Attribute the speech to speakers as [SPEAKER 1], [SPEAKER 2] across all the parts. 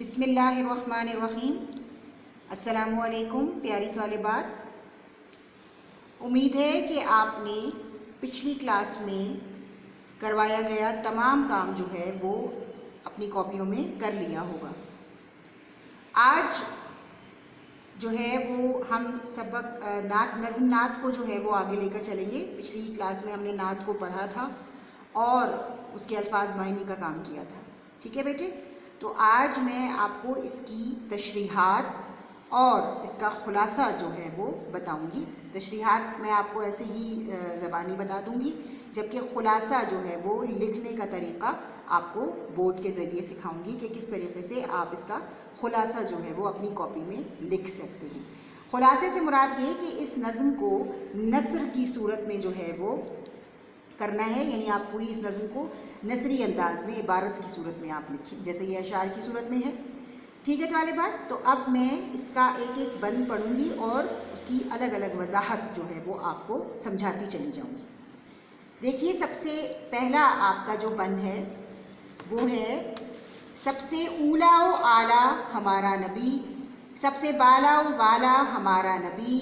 [SPEAKER 1] بسم اللہ الرحمن الرحیم۔ السلام علیکم پیاری طالبات، امید ہے کہ آپ نے پچھلی کلاس میں کروایا گیا تمام کام جو ہے وہ اپنی کاپیوں میں کر لیا ہوگا۔ آج جو ہے وہ ہم سبق نظم نعت کو جو ہے وہ آگے لے کر چلیں گے۔ پچھلی کلاس میں ہم نے نعت کو پڑھا تھا اور اس کے الفاظ معنی کا کام کیا تھا، ٹھیک ہے بیٹے؟ تو آج میں آپ کو اس کی تشریحات اور اس کا خلاصہ جو ہے وہ بتاؤں گی۔ تشریحات میں آپ کو ایسے ہی زبانی بتا دوں گی، جبکہ خلاصہ جو ہے وہ لکھنے کا طریقہ آپ کو بورڈ کے ذریعے سکھاؤں گی کہ کس طریقے سے آپ اس کا خلاصہ جو ہے وہ اپنی کاپی میں لکھ سکتے ہیں۔ خلاصے سے مراد یہ کہ اس نظم کو نثر کی صورت میں جو ہے وہ کرنا ہے، یعنی آپ پوری اس نظم کو نثری انداز میں عبارت کی صورت میں آپ لکھیں، جیسے یہ اشعار کی صورت میں ہے، ٹھیک ہے طالبات؟ تو اب میں اس کا ایک ایک بند پڑھوں گی اور اس کی الگ الگ وضاحت جو ہے وہ آپ کو سمجھاتی چلی جاؤں گی۔ دیکھیے، سب سے پہلا آپ کا جو بند ہے وہ ہے سب سے اولا و اعلیٰ ہمارا نبی، سب سے بالا و بالا ہمارا نبی،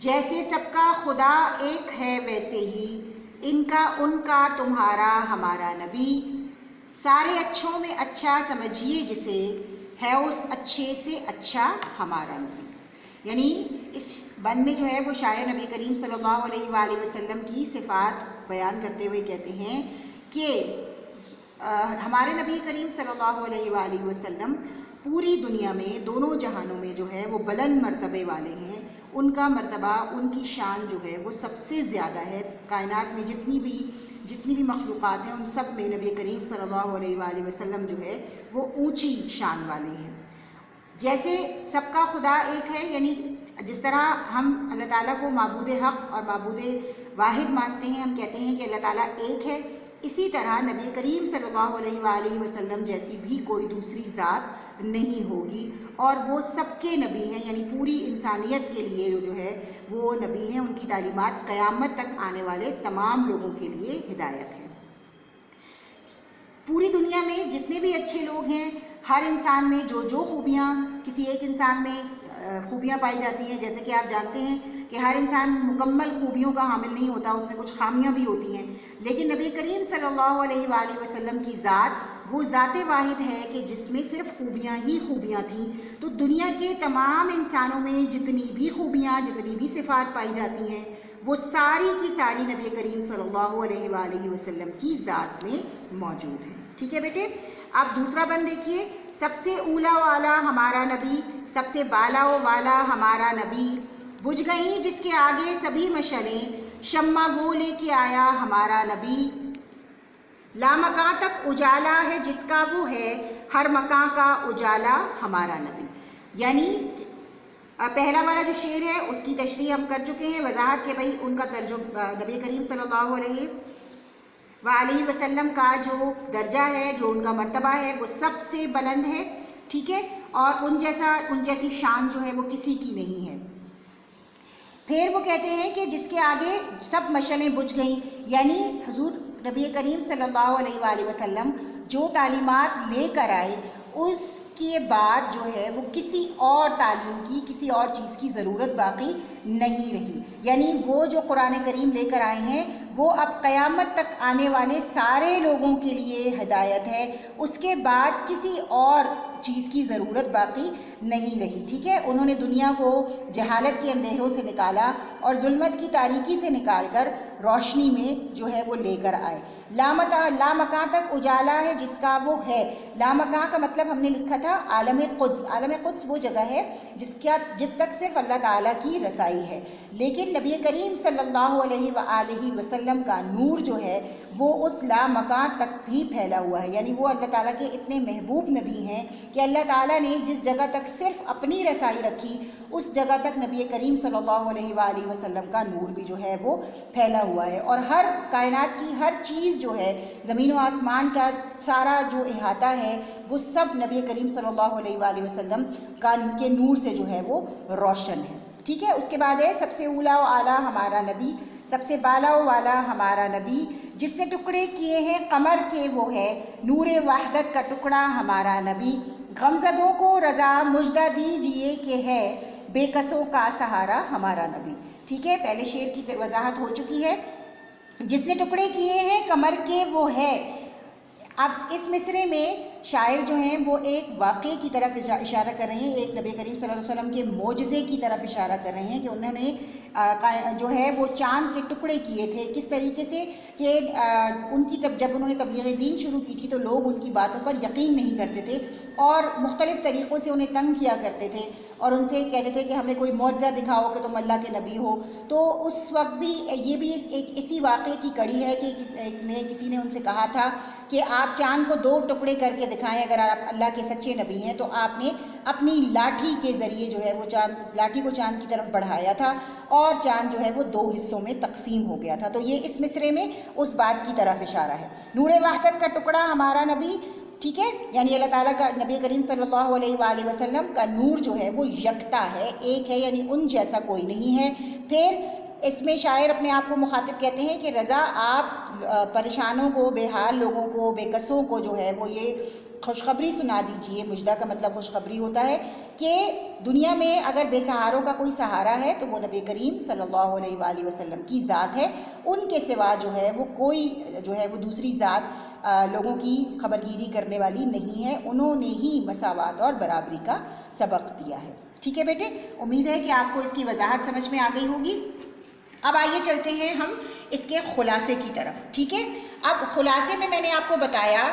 [SPEAKER 1] جیسے سب کا خدا ایک ہے ویسے ہی ان کا تمہارا ہمارا نبی، سارے اچھوں میں اچھا سمجھیے جسے ہے اس اچھے سے اچھا ہمارا نبی۔ یعنی اس بند میں جو ہے وہ شاعر نبی کریم صلی اللہ علیہ وآلہ وسلم کی صفات بیان کرتے ہوئے کہتے ہیں کہ ہمارے نبی کریم صلی اللہ علیہ وآلہ وسلم پوری دنیا میں دونوں جہانوں میں جو ہے وہ بلند مرتبے والے ہیں، ان کا مرتبہ، ان کی شان جو ہے وہ سب سے زیادہ ہے۔ کائنات میں جتنی بھی مخلوقات ہیں ان سب میں نبی کریم صلی اللہ علیہ وآلہ وسلم جو ہے وہ اونچی شان والے ہیں۔ جیسے سب کا خدا ایک ہے، یعنی جس طرح ہم اللہ تعالیٰ کو معبود حق اور معبود واحد مانتے ہیں، ہم کہتے ہیں کہ اللہ تعالیٰ ایک ہے، اسی طرح نبی کریم صلی اللہ علیہ وآلہ وسلم جیسی بھی کوئی دوسری ذات نہیں ہوگی، اور وہ سب کے نبی ہیں، یعنی پوری انسانیت کے لیے جو ہے وہ نبی ہیں، ان کی تعلیمات قیامت تک آنے والے تمام لوگوں کے لیے ہدایت ہے۔ پوری دنیا میں جتنے بھی اچھے لوگ ہیں، ہر انسان میں جو خوبیاں کسی ایک انسان میں خوبیاں پائی جاتی ہیں، جیسے کہ آپ جانتے ہیں کہ ہر انسان مکمل خوبیوں کا حامل نہیں ہوتا، اس میں کچھ خامیاں بھی ہوتی ہیں، لیکن نبی کریم صلی اللہ علیہ وآلہ وسلم کی ذات وہ ذات واحد ہے کہ جس میں صرف خوبیاں ہی خوبیاں تھیں۔ تو دنیا کے تمام انسانوں میں جتنی بھی خوبیاں، جتنی بھی صفات پائی جاتی ہیں، وہ ساری کی ساری نبی کریم صلی اللہ علیہ وآلہ وسلم کی ذات میں موجود ہیں، ٹھیک ہے بیٹے؟ اب دوسرا بند دیکھیے، سب سے اولا و اعلیٰ ہمارا نبی، سب سے بالا و والا ہمارا نبی، بجھ گئیں جس کے آگے سبھی مشعلیں، شمع وہ لے کے آیا ہمارا نبی، لامکاں تک اجالا ہے جس کا وہ ہے ہر مکاں کا اجالا ہمارا نبی۔ یعنی پہلا والا جو شعر ہے اس کی تشریح ہم کر چکے ہیں، وضاحت کہ بھائی ان کا نبی کریم صلی اللہ علیہ وآلہ وسلم کا جو درجہ ہے، جو ان کا مرتبہ ہے وہ سب سے بلند ہے، ٹھیک ہے؟ اور ان جیسی شان جو ہے وہ کسی کی نہیں ہے۔ پھر وہ کہتے ہیں کہ جس کے آگے سب مشعلیں بجھ گئیں، یعنی حضور نبی کریم صلی اللہ علیہ وآلہ وسلم جو تعلیمات لے کر آئے، اس کے بعد جو ہے وہ کسی اور تعلیم کی، کسی اور چیز کی ضرورت باقی نہیں رہی۔ یعنی وہ جو قرآن کریم لے کر آئے ہیں وہ اب قیامت تک آنے والے سارے لوگوں کے لیے ہدایت ہے، اس کے بعد کسی اور چیز کی ضرورت باقی نہیں رہی، ٹھیک ہے؟ انہوں نے دنیا کو جہالت کے اندھیروں سے نکالا اور ظلمت کی تاریکی سے نکال کر روشنی میں جو ہے وہ لے کر آئے۔ لامکاں تک اجالا ہے جس کا وہ ہے، لامکاں کا مطلب ہم نے لکھا تھا عالم قدس۔ عالم قدس وہ جگہ ہے جس تک صرف اللہ تعالیٰ کی رسائی ہے، لیکن نبی کریم صلی اللہ علیہ وآلہ وسلم کا نور جو ہے وہ اس لامکاں تک بھی پھیلا ہوا ہے، یعنی وہ اللہ تعالیٰ کے اتنے محبوب نبی ہیں کہ اللہ تعالیٰ نے جس جگہ تک صرف اپنی رسائی رکھی اس جگہ تک نبی کریم صلی اللہ علیہ وآلہ وسلم کا نور بھی جو ہے وہ پھیلا ہوا ہے، اور ہر کائنات کی ہر چیز جو ہے، زمین و آسمان کا سارا جو احاطہ ہے وہ سب نبی کریم صلی اللہ علیہ وآلہ وسلم کے نور سے جو ہے وہ روشن ہے، ٹھیک ہے؟ اس کے بعد ہے سب سے اولا و اعلیٰ ہمارا نبی، سب سے بالا و والا ہمارا نبی، جس نے ٹکڑے کیے ہیں قمر کے وہ ہے نور وحدت کا ٹکڑا ہمارا نبی، غمزدوں کو رضا مجدہ دیجئے کہ ہے بے کسوں کا سہارا ہمارا نبی. ٹھیک ہے، پہلے شعر کی وضاحت ہو چکی ہے. جس نے ٹکڑے کیے ہیں کمر کے وہ ہے. اب اس مصرے میں شاعر جو ہیں وہ ایک واقعے کی طرف اشارہ کر رہے ہیں، ایک نبی کریم صلی اللہ علیہ وسلم کے معجزے کی طرف اشارہ کر رہے ہیں کہ انہوں نے جو ہے وہ چاند کے ٹکڑے کیے تھے. کس طریقے سے کہ ان کی جب انہوں نے تبلیغ دین شروع کی تھی تو لوگ ان کی باتوں پر یقین نہیں کرتے تھے اور مختلف طریقوں سے انہیں تنگ کیا کرتے تھے اور ان سے کہتے تھے کہ ہمیں کوئی معجزہ دکھاؤ کہ تم اللہ کے نبی ہو. تو اس وقت بھی یہ بھی ایک اسی واقعے کی کڑی ہے کہ کسی نے ان سے کہا تھا کہ آپ چاند کو 2 ٹکڑے کر کے دکھائیں، اگر آپ اللہ کے سچے نبی ہیں. تو آپ نے اپنی لاٹھی کے ذریعے جو ہے وہ لاٹھی کو چاند کی طرف بڑھایا تھا اور چاند جو ہے وہ 2 حصوں میں تقسیم ہو گیا تھا. تو یہ اس مصرے میں اس بات کی طرف اشارہ ہے. نور وحدت کا ٹکڑا ہمارا نبی، ٹھیک ہے، یعنی اللہ تعالیٰ کا نبی کریم صلی اللہ علیہ وآلہ وسلم کا نور جو ہے وہ یکتا ہے، ایک ہے، یعنی ان جیسا کوئی نہیں ہے. پھر اس میں شاعر اپنے آپ کو مخاطب کہتے ہیں کہ رضا آپ پریشانوں کو، بے حال لوگوں کو، بے کسوں کو جو ہے وہ یہ خوشخبری سنا دیجئے. مجدہ کا مطلب خوشخبری ہوتا ہے کہ دنیا میں اگر بے سہاروں کا کوئی سہارا ہے تو وہ نبی کریم صلی اللہ علیہ وآلہ وسلم کی ذات ہے. ان کے سوا جو ہے وہ کوئی جو ہے وہ دوسری ذات لوگوں کی خبرگیری کرنے والی نہیں ہے. انہوں نے ہی مساوات اور برابری کا سبق دیا ہے. ٹھیک ہے بیٹے، امید ہے کہ آپ کو اس کی وضاحت سمجھ میں آ گئی ہوگی. اب آئیے چلتے ہیں ہم اس کے خلاصے کی طرف. ٹھیک ہے، اب خلاصے میں نے آپ کو بتایا،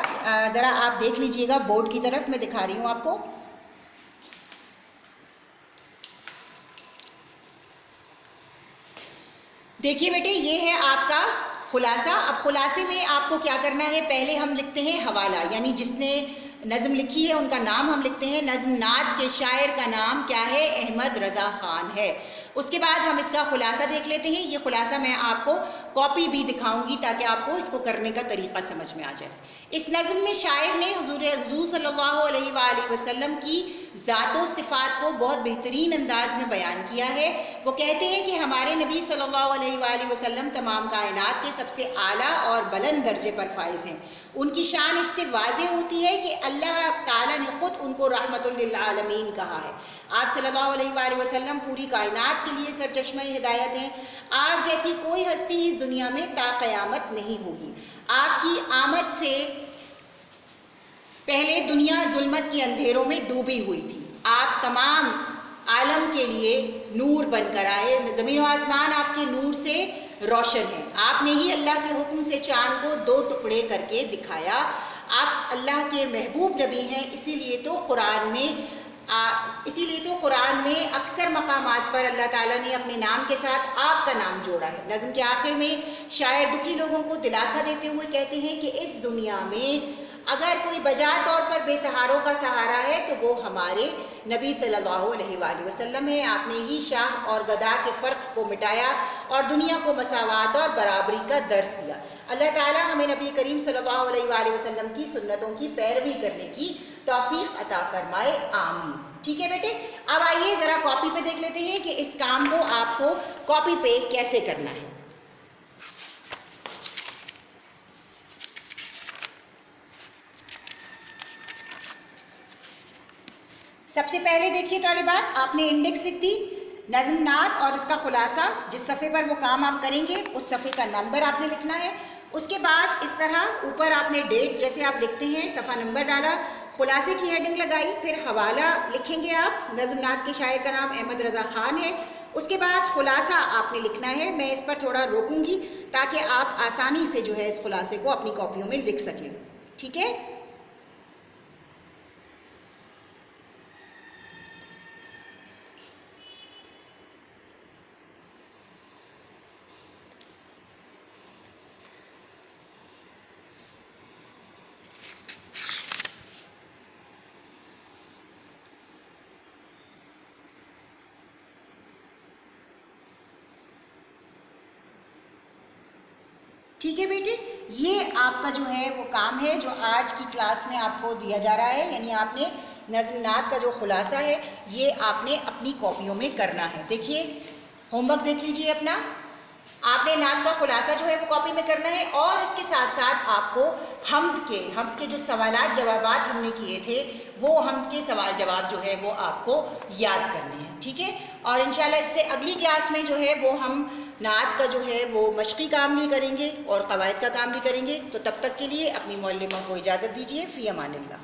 [SPEAKER 1] ذرا آپ دیکھ لیجئے گا بورڈ کی طرف، میں دکھا رہی ہوں آپ کو. دیکھیے بیٹے، یہ ہے آپ کا خلاصہ. اب خلاصے میں آپ کو کیا کرنا ہے، پہلے ہم لکھتے ہیں حوالہ، یعنی جس نے نظم لکھی ہے ان کا نام ہم لکھتے ہیں. نظم نعت کے شاعر کا نام کیا ہے؟ احمد رضا خان ہے. اس کے بعد ہم اس کا خلاصہ دیکھ لیتے ہیں. یہ خلاصہ میں آپ کو کاپی بھی دکھاؤں گی تاکہ آپ کو اس کو کرنے کا طریقہ سمجھ میں آ جائے. اس نظم میں شاعر نے حضور صلی اللہ علیہ وآلہ وسلم کی ذات و صفات کو بہت بہترین انداز میں بیان کیا ہے. وہ کہتے ہیں کہ ہمارے نبی صلی اللہ علیہ وآلہ وسلم تمام کائنات کے سب سے اعلیٰ اور بلند درجے پر فائز ہیں. ان کی شان اس سے واضح ہوتی ہے کہ اللہ تعالیٰ نے خود ان کو رحمت للعالمین کہا ہے. آپ صلی اللہ علیہ وآلہ وسلم پوری کائنات کے لیے سرچشمہ ہدایت ہیں. آپ جیسی کوئی ہستی اس دنیا میں تا قیامت نہیں ہوگی. آپ کی آمد سے پہلے دنیا ظلمت کے اندھیروں میں ڈوبی ہوئی تھی. آپ تمام عالم کے لیے نور بن کر آئے. زمین و آسمان آپ کے نور سے روشن ہے. آپ نے ہی اللہ کے حکم سے چاند کو 2 ٹکڑے کر کے دکھایا. آپ اللہ کے محبوب نبی ہیں. اسی لیے تو قرآن میں اکثر مقامات پر اللہ تعالیٰ نے اپنے نام کے ساتھ آپ کا نام جوڑا ہے. نظم کے آخر میں شاعر دکھی لوگوں کو دلاسا دیتے ہوئے کہتے ہیں کہ اس دنیا میں اگر کوئی بجا طور پر بے سہاروں کا سہارا ہے تو وہ ہمارے نبی صلی اللہ علیہ وآلہ وسلم ہے. آپ نے ہی شاہ اور گدا کے فرق کو مٹایا اور دنیا کو مساوات اور برابری کا درس دیا. اللہ تعالیٰ ہمیں نبی کریم صلی اللہ علیہ وآلہ وسلم کی سنتوں کی پیروی کرنے کی توفیق عطا فرمائے، آمین. ٹھیک ہے بیٹے، اب آئیے ذرا کاپی پہ دیکھ لیتے ہیں کہ اس کام کو آپ کو کاپی پہ کیسے کرنا ہے. سب سے پہلے دیکھیے طالبات، آپ نے انڈیکس لکھ دی، نظم نعت اور اس کا خلاصہ. جس صفحے پر وہ کام آپ کریں گے اس صفحے کا نمبر آپ نے لکھنا ہے. اس کے بعد اس طرح اوپر آپ نے ڈیٹ جیسے آپ لکھتے ہیں صفحہ نمبر ڈالا، خلاصے کی ہیڈنگ لگائی، پھر حوالہ لکھیں گے آپ. نظم نعت کے شاعر کا نام احمد رضا خان ہے. اس کے بعد خلاصہ آپ نے لکھنا ہے. میں اس پر تھوڑا روکوں گی تاکہ آپ آسانی سے جو ہے اس خلاصے کو اپنی کاپیوں میں لکھ سکیں. ٹھیک ہے، ٹھیک ہے بیٹے، یہ آپ کا جو ہے وہ کام ہے جو آج کی کلاس میں آپ کو دیا جا رہا ہے. یعنی آپ نے نظم نعت کا جو خلاصہ ہے یہ آپ نے اپنی کاپیوں میں کرنا ہے. دیکھیے ہوم ورک دیکھ لیجئے اپنا. آپ نے نعت کا خلاصہ جو ہے وہ کاپی میں کرنا ہے، اور اس کے ساتھ ساتھ آپ کو حمد کے جو سوالات جوابات ہم نے کیے تھے وہ حمد کے سوال جواب جو ہے وہ آپ کو یاد کرنے ہیں، ٹھیک ہے؟ اور انشاءاللہ اس سے اگلی کلاس میں جو ہے وہ ہم نعت کا جو ہے وہ مشقی کام بھی کریں گے اور قواعد کا کام بھی کریں گے. تو تب تک کے لیے اپنی معلمہ کو اجازت دیجیے. فی امان اللہ.